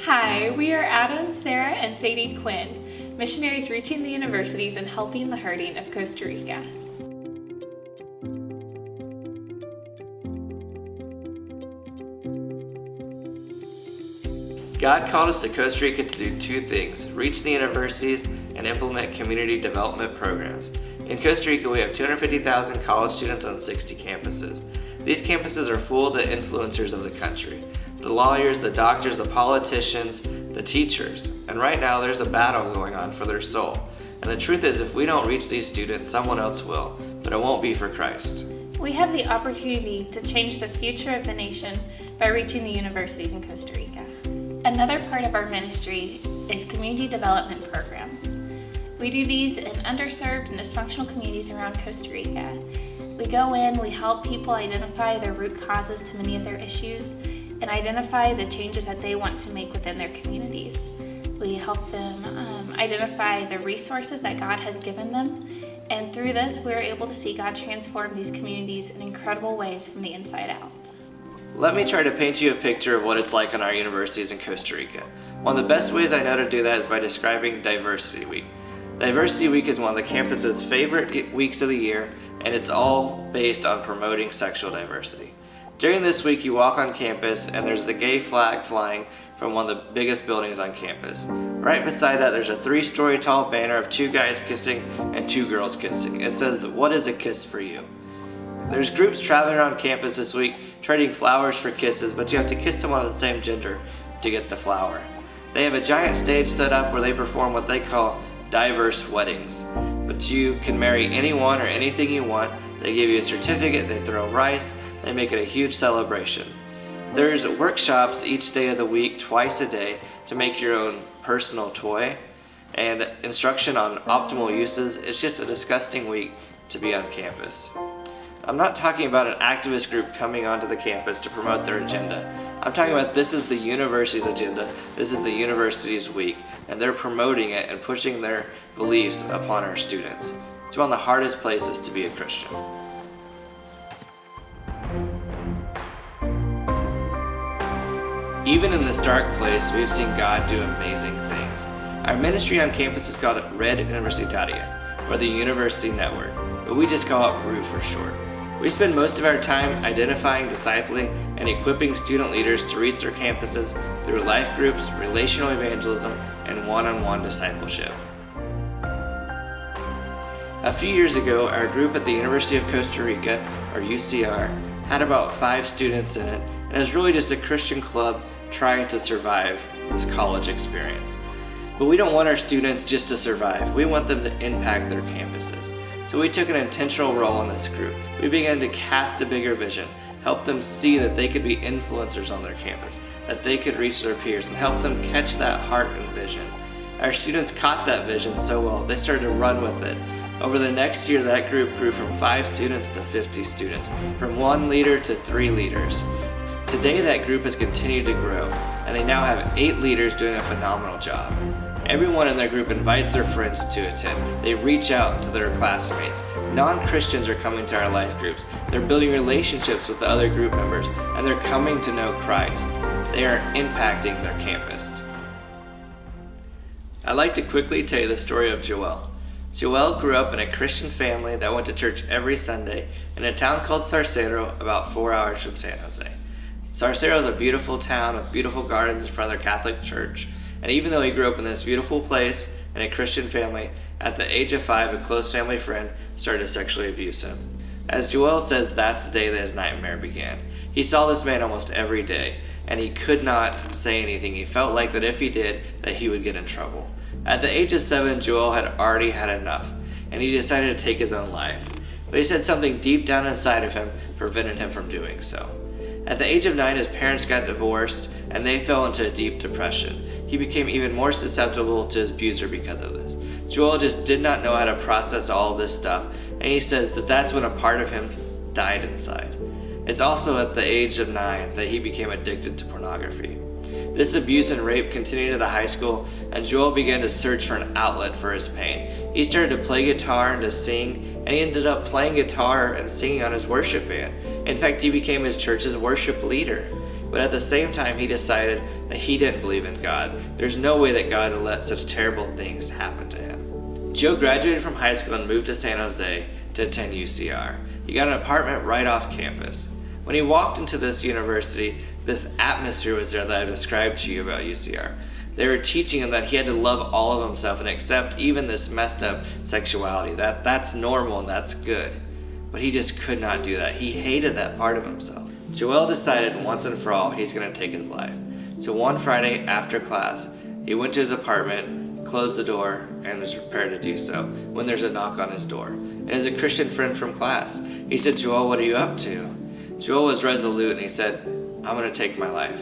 Hi, we are Adam, Sarah, and Sadie Quinn, missionaries reaching the universities and helping the hurting of Costa Rica. God called us to Costa Rica to do two things: reach the universities and implement community development programs. In Costa Rica, we have 250,000 college students on 60 campuses. These campuses are full of the influencers of the country: the lawyers, the doctors, the politicians, the teachers. And right now there's a battle going on for their soul. And the truth is, if we don't reach these students, someone else will, but it won't be for Christ. We have the opportunity to change the future of the nation by reaching the universities in Costa Rica. Another part of our ministry is community development programs. We do these in underserved and dysfunctional communities around Costa Rica. We go in, we help people identify their root causes to many of their issues and identify the changes that they want to make within their communities. We help them identify the resources that God has given them, and through this we're able to see God transform these communities in incredible ways from the inside out. Let me try to paint you a picture of what it's like on our universities in Costa Rica. One of the best ways I know to do that is by describing Diversity Week. Diversity Week is one of the campus's favorite weeks of the year, and it's all based on promoting sexual diversity. During this week, you walk on campus and there's the gay flag flying from one of the biggest buildings on campus. Right beside that, there's a 3-story tall banner of 2 guys kissing and 2 girls kissing. It says, "What is a kiss for you?" There's groups traveling around campus this week trading flowers for kisses, but you have to kiss someone of the same gender to get the flower. They have a giant stage set up where they perform what they call diverse weddings. But you can marry anyone or anything you want. They give you a certificate, they throw rice, they make it a huge celebration. There's workshops each day of the week, twice a day, to make your own personal toy, and instruction on optimal uses. It's just a disgusting week to be on campus. I'm not talking about an activist group coming onto the campus to promote their agenda. I'm talking about this is the university's agenda, this is the university's week, and they're promoting it and pushing their beliefs upon our students. It's one of the hardest places to be a Christian. Even in this dark place, we've seen God do amazing things. Our ministry on campus is called Red Universitaria, or the University Network, but we just call it RU for short. We spend most of our time identifying, discipling, and equipping student leaders to reach their campuses through life groups, relational evangelism, and one-on-one discipleship. A few years ago, our group at the University of Costa Rica, or UCR, had about 5 students in it, and it was really just a Christian club trying to survive this college experience. But we don't want our students just to survive. We want them to impact their campuses. So we took an intentional role in this group. We began to cast a bigger vision, help them see that they could be influencers on their campus, that they could reach their peers, and help them catch that heart and vision. Our students caught that vision so well, they started to run with it. Over the next year, that group grew from 5 students to 50 students, from 1 leader to 3 leaders. Today, that group has continued to grow, and they now have 8 leaders doing a phenomenal job. Everyone in their group invites their friends to attend. They reach out to their classmates. Non-Christians are coming to our life groups. They're building relationships with the other group members, and they're coming to know Christ. They are impacting their campus. I'd like to quickly tell you the story of Joelle. Joelle grew up in a Christian family that went to church every Sunday in a town called Sarcero, about 4 hours from San Jose. Sarcero is a beautiful town with beautiful gardens in front of their Catholic church. And even though he grew up in this beautiful place in a Christian family, at the age of 5, a close family friend started to sexually abuse him. As Joelle says, that's the day that his nightmare began. He saw this man almost every day, and he could not say anything. He felt like that if he did, that he would get in trouble. At the age of 7, Joelle had already had enough, and he decided to take his own life. But he said something deep down inside of him prevented him from doing so. At the age of 9, his parents got divorced, and they fell into a deep depression. He became even more susceptible to his abuser because of this. Joelle just did not know how to process all of this stuff, and he says that that's when a part of him died inside. It's also at the age of 9 that he became addicted to pornography. This abuse and rape continued to the high school, and Joelle began to search for an outlet for his pain. He started to play guitar and to sing, and he ended up playing guitar and singing on his worship band. In fact, he became his church's worship leader. But at the same time, he decided that he didn't believe in God. There's no way that God would let such terrible things happen to him. Joe graduated from high school and moved to San Jose to attend UCR. He got an apartment right off campus. When he walked into this university, this atmosphere was there that I described to you about UCR. They were teaching him that he had to love all of himself and accept even this messed up sexuality. That's normal and that's good. But he just could not do that. He hated that part of himself. Joel decided once and for all he's going to take his life. So one Friday after class, he went to his apartment, closed the door, and was prepared to do so when there's a knock on his door. And it was a Christian friend from class. He said, "Joel, what are you up to?" Joel was resolute and he said, "I'm going to take my life."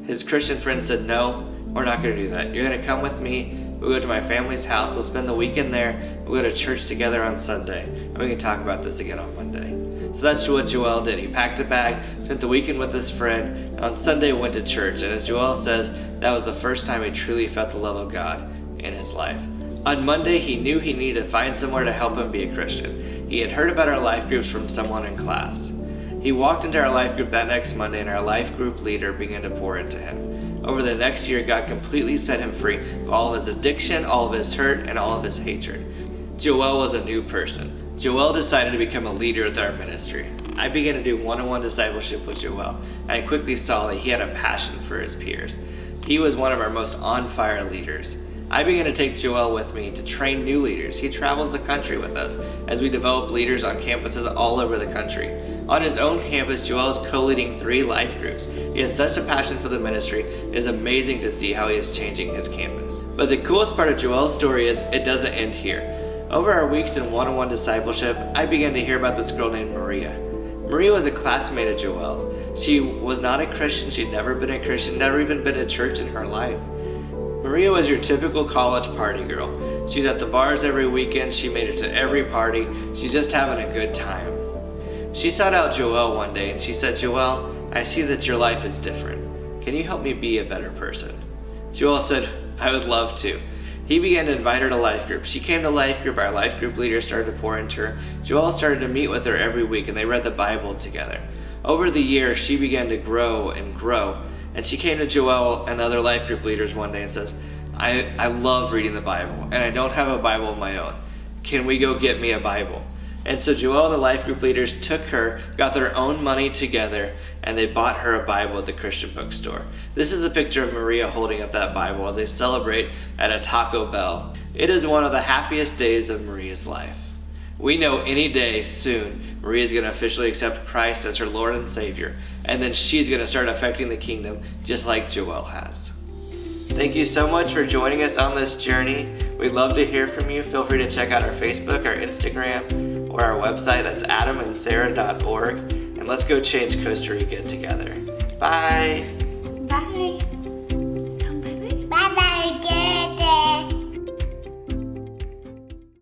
His Christian friend said, "No, we're not going to do that. You're going to come with me. We'll go to my family's house. We'll spend the weekend there. We'll go to church together on Sunday. And we can talk about this again on Monday." So that's what Joel did. He packed a bag, spent the weekend with his friend, and on Sunday went to church. And as Joel says, that was the first time he truly felt the love of God in his life. On Monday, he knew he needed to find somewhere to help him be a Christian. He had heard about our life groups from someone in class. He walked into our life group that next Monday, and our life group leader began to pour into him. Over the next year, God completely set him free of all of his addiction, all of his hurt, and all of his hatred. Joel was a new person. Joel decided to become a leader with our ministry. I began to do one-on-one discipleship with Joel, and I quickly saw that he had a passion for his peers. He was one of our most on-fire leaders. I began to take Joel with me to train new leaders. He travels the country with us as we develop leaders on campuses all over the country. On his own campus, Joel is co-leading 3 life groups. He has such a passion for the ministry. It is amazing to see how he is changing his campus. But the coolest part of Joel's story is it doesn't end here. Over our weeks in one-on-one discipleship, I began to hear about this girl named Maria. Maria was a classmate of Joel's. She was not a Christian. She'd never been a Christian, never even been to church in her life. Maria was your typical college party girl. She's at the bars every weekend. She made it to every party. She's just having a good time. She sought out Joel one day and she said, "Joel, I see that your life is different. Can you help me be a better person?" Joel said, "I would love to." He began to invite her to life group. She came to life group. Our life group leader started to pour into her. Joel started to meet with her every week and they read the Bible together. Over the years, she began to grow and grow. And she came to Joel and the other life group leaders one day and says, I love reading the Bible and I don't have a Bible of my own. Can we go get me a Bible?" And so Joel and the life group leaders took her, got their own money together, and they bought her a Bible at the Christian bookstore. This is a picture of Maria holding up that Bible as they celebrate at a Taco Bell. It is one of the happiest days of Maria's life. We know any day soon Maria is going to officially accept Christ as her Lord and Savior, and then she's going to start affecting the kingdom just like Joel has. Thank you so much for joining us on this journey. We'd love to hear from you. Feel free to check out our Facebook, our Instagram, or our website. That's adamandsarah.org. And let's go change Costa Rica together. Bye. Bye.